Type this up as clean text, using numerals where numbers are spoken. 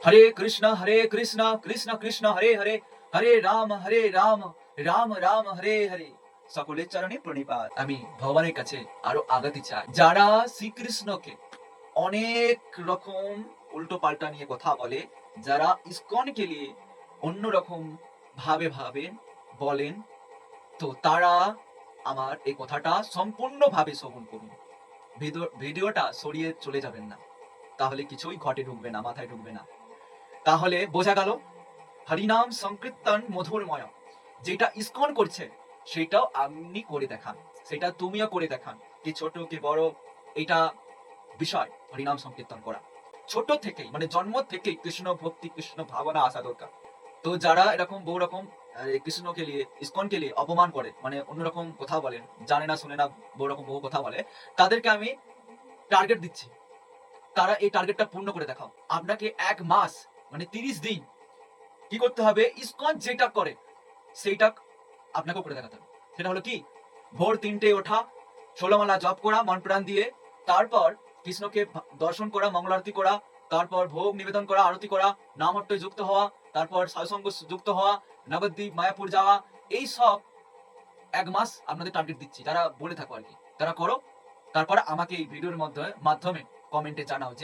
হরে কৃষ্ণ কৃষ্ণ কৃষ্ণ হরে হরে, হরে রাম রাম রাম হরে হরে। সকলের চরণে প্রণিপাত। আমি ভগবানের কাছে আরো আগাতে চাই। যারা শ্রীকৃষ্ণকে অনেক রকম উল্টো পাল্টা নিয়ে কথা বলে, যারা ইসকনকে নিয়ে অন্যরকম ভাবে বলেন, তো তারা আমার এই কথাটা সম্পূর্ণভাবে শ্রবণ করুন। ভিডিওটা সরিয়ে চলে যাবেন না, তাহলে কিছুই ঘটে ঢুকবে না, মাথায় ঢুকবে না। তাহলে বোঝা গেল হরিনাম সংকীর্তন মধুরময় যেটা ইসকন করছে সেটাও আপনি করে দেখান, সেটা তুমিও করে দেখান। কি ছোট কি বড়, এটা বিষয় হরিনাম সংকীর্তন করা। ছোট থেকেই মানে জন্ম থেকেই কৃষ্ণ ভক্তি কৃষ্ণ ভাবনা আসা দরকার। তো যারা এরকম বহু রকম কৃষ্ণকে নিয়ে ইসকনকে নিয়ে অপমান করে, মানে অন্যরকম কথা বলেন, জানে না শুনে না বহু কথা বলে, তাদেরকে আমি টার্গেট দিচ্ছি, তারা এই টার্গেটটা পূর্ণ করে দেখাও। আপনাকে 1 মাস মানে 30 দিন কি করতে হবে, ইসকন যেটা করে সেইটা আপনাকেও করে দেখাতে হবে। সেটা হলো কি, ভোর 3টে ওঠা, 16 মালা জপ করা মন প্রাণ দিয়ে, তারপর কৃষ্ণকে দর্শন করা, মঙ্গল আরতি করা, তারপর ভোগ নিবেদন করা, আরতি করা, নাম অট্টয় যুক্ত হওয়া, তারপর সাধুসঙ্গ যুক্ত হওয়া, নবদ্বীপ মায়াপুর যাওয়া, এই সব 1 মাস আপনাদের টার্গেট দিচ্ছি, যারা বলে থাকো আর কি, তারা করো। তারপর আমাকে এই ভিডিওর মাধ্যমে কমেন্টে জানাও যে